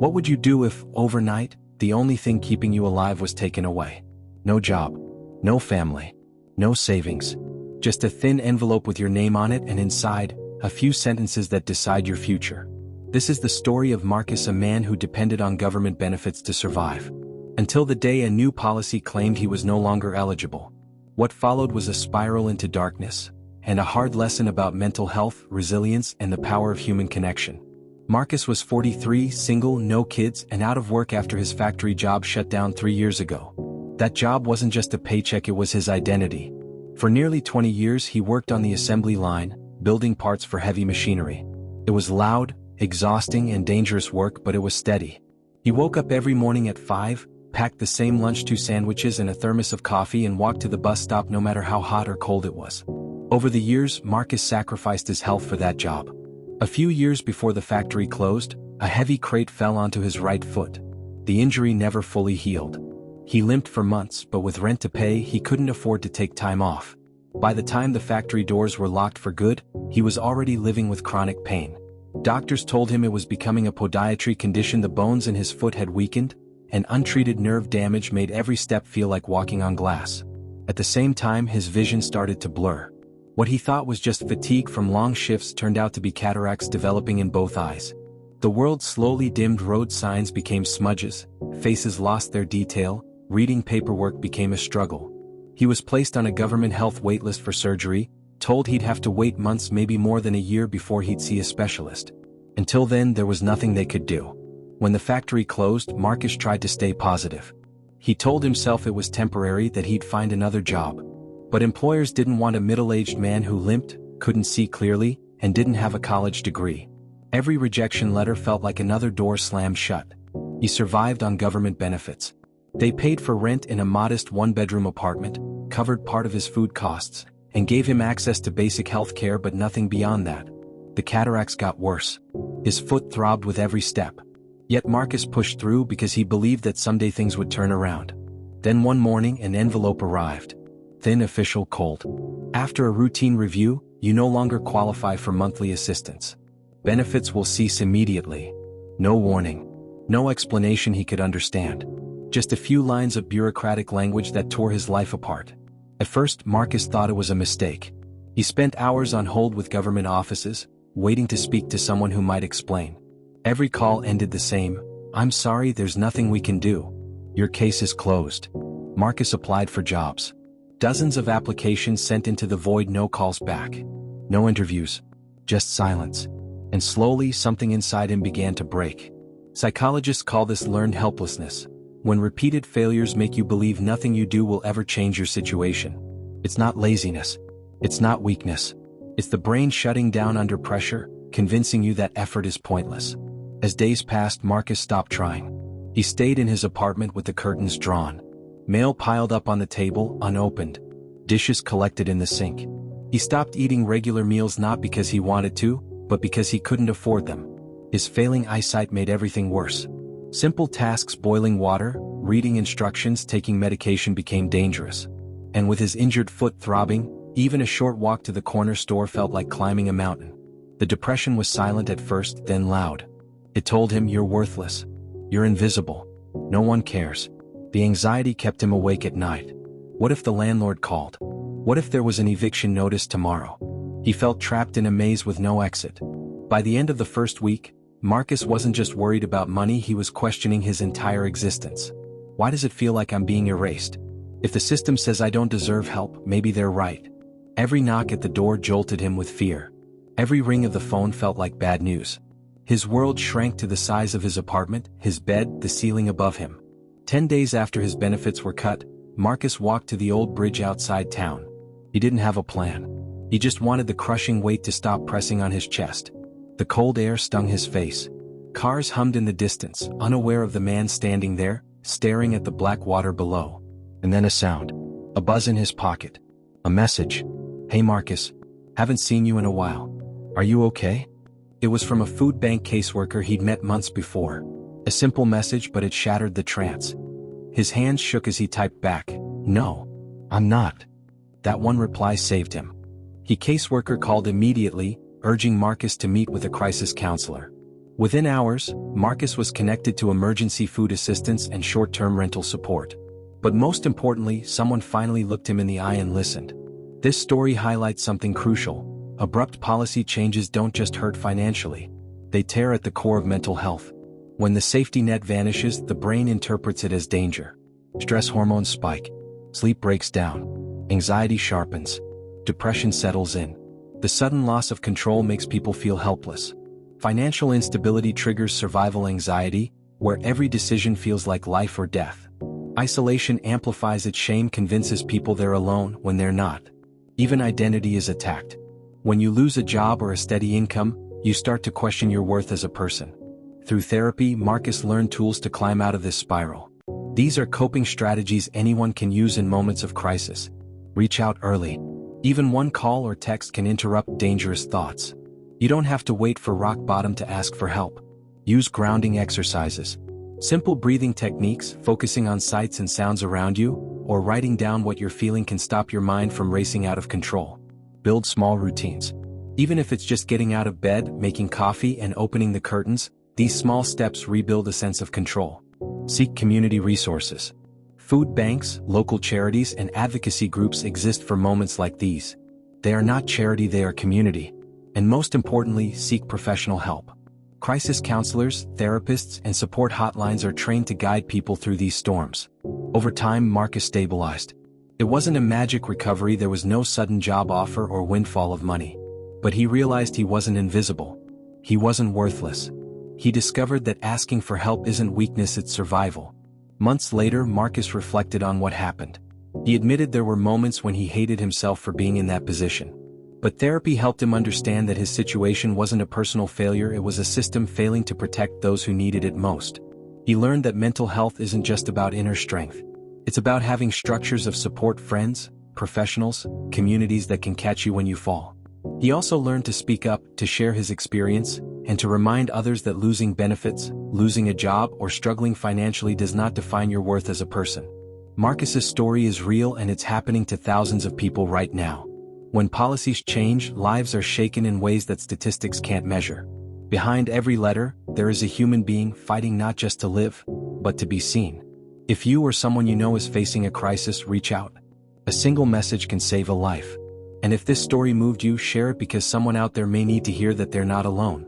What would you do if, overnight, the only thing keeping you alive was taken away? No job, no family, no savings. Just a thin envelope with your name on it and inside, a few sentences that decide your future. This is the story of Marcus, a man who depended on government benefits to survive. Until the day a new policy claimed he was no longer eligible. What followed was a spiral into darkness, and a hard lesson about mental health, resilience, and the power of human connection. Marcus was 43, single, no kids, and out of work after his factory job shut down 3 years ago. That job wasn't just a paycheck, it was his identity. For nearly 20 years he worked on the assembly line, building parts for heavy machinery. It was loud, exhausting, and dangerous work, but it was steady. He woke up every morning at 5, packed the same lunch, 2 sandwiches and a thermos of coffee, and walked to the bus stop no matter how hot or cold it was. Over the years, Marcus sacrificed his health for that job. A few years before the factory closed, a heavy crate fell onto his right foot. The injury never fully healed. He limped for months, but with rent to pay, he couldn't afford to take time off. By the time the factory doors were locked for good, he was already living with chronic pain. Doctors told him it was becoming a podiatry condition. The bones in his foot had weakened, and untreated nerve damage made every step feel like walking on glass. At the same time, his vision started to blur. What he thought was just fatigue from long shifts turned out to be cataracts developing in both eyes. The world slowly dimmed, road signs became smudges, faces lost their detail, reading paperwork became a struggle. He was placed on a government health waitlist for surgery, told he'd have to wait months, maybe more than a year, before he'd see a specialist. Until then, there was nothing they could do. When the factory closed, Marcus tried to stay positive. He told himself it was temporary, that he'd find another job. But employers didn't want a middle-aged man who limped, couldn't see clearly, and didn't have a college degree. Every rejection letter felt like another door slammed shut. He survived on government benefits. They paid for rent in a modest 1-bedroom apartment, covered part of his food costs, and gave him access to basic health care, but nothing beyond that. The cataracts got worse. His foot throbbed with every step. Yet Marcus pushed through because he believed that someday things would turn around. Then one morning an envelope arrived. Thin, official, cold. After a routine review, you no longer qualify for monthly assistance. Benefits will cease immediately. No warning. No explanation he could understand. Just a few lines of bureaucratic language that tore his life apart. At first, Marcus thought it was a mistake. He spent hours on hold with government offices, waiting to speak to someone who might explain. Every call ended the same: "I'm sorry, there's nothing we can do. Your case is closed." Marcus applied for jobs. Dozens of applications sent into the void, no calls back. No interviews. Just silence. And slowly, something inside him began to break. Psychologists call this learned helplessness. When repeated failures make you believe nothing you do will ever change your situation. It's not laziness. It's not weakness. It's the brain shutting down under pressure, convincing you that effort is pointless. As days passed, Marcus stopped trying. He stayed in his apartment with the curtains drawn. Mail piled up on the table, unopened. Dishes collected in the sink. He stopped eating regular meals, not because he wanted to, but because he couldn't afford them. His failing eyesight made everything worse. Simple tasks, boiling water, reading instructions, taking medication, became dangerous. And with his injured foot throbbing, even a short walk to the corner store felt like climbing a mountain. The depression was silent at first, then loud. It told him, "You're worthless. You're invisible. No one cares." The anxiety kept him awake at night. What if the landlord called? What if there was an eviction notice tomorrow? He felt trapped in a maze with no exit. By the end of the first week, Marcus wasn't just worried about money, he was questioning his entire existence. Why does it feel like I'm being erased? If the system says I don't deserve help, maybe they're right. Every knock at the door jolted him with fear. Every ring of the phone felt like bad news. His world shrank to the size of his apartment, his bed, the ceiling above him. 10 days after his benefits were cut, Marcus walked to the old bridge outside town. He didn't have a plan. He just wanted the crushing weight to stop pressing on his chest. The cold air stung his face. Cars hummed in the distance, unaware of the man standing there, staring at the black water below. And then a sound. A buzz in his pocket. A message. "Hey Marcus. Haven't seen you in a while. Are you okay?" It was from a food bank caseworker he'd met months before. A simple message, but it shattered the trance. His hands shook as he typed back, "No, I'm not." That one reply saved him. The caseworker called immediately, urging Marcus to meet with a crisis counselor. Within hours, Marcus was connected to emergency food assistance and short-term rental support. But most importantly, someone finally looked him in the eye and listened. This story highlights something crucial. Abrupt policy changes don't just hurt financially. They tear at the core of mental health. When the safety net vanishes, the brain interprets it as danger. Stress hormones spike. Sleep breaks down. Anxiety sharpens. Depression settles in. The sudden loss of control makes people feel helpless. Financial instability triggers survival anxiety, where every decision feels like life or death. Isolation amplifies it. Shame convinces people they're alone when they're not. Even identity is attacked. When you lose a job or a steady income, you start to question your worth as a person. Through therapy, Marcus learned tools to climb out of this spiral. These are coping strategies anyone can use in moments of crisis. Reach out early. Even one call or text can interrupt dangerous thoughts. You don't have to wait for rock bottom to ask for help. Use grounding exercises. Simple breathing techniques, focusing on sights and sounds around you, or writing down what you're feeling can stop your mind from racing out of control. Build small routines. Even if it's just getting out of bed, making coffee, and opening the curtains, these small steps rebuild a sense of control. Seek community resources. Food banks, local charities, and advocacy groups exist for moments like these. They are not charity, they are community. And most importantly, seek professional help. Crisis counselors, therapists, and support hotlines are trained to guide people through these storms. Over time, Marcus stabilized. It wasn't a magic recovery, there was no sudden job offer or windfall of money. But he realized he wasn't invisible. He wasn't worthless. He discovered that asking for help isn't weakness, it's survival. Months later, Marcus reflected on what happened. He admitted there were moments when he hated himself for being in that position. But therapy helped him understand that his situation wasn't a personal failure, it was a system failing to protect those who needed it most. He learned that mental health isn't just about inner strength. It's about having structures of support, friends, professionals, communities that can catch you when you fall. He also learned to speak up, to share his experience, and to remind others that losing benefits, losing a job, or struggling financially does not define your worth as a person. Marcus's story is real and it's happening to thousands of people right now. When policies change, lives are shaken in ways that statistics can't measure. Behind every letter, there is a human being fighting not just to live, but to be seen. If you or someone you know is facing a crisis, reach out. A single message can save a life. And if this story moved you, share it because someone out there may need to hear that they're not alone.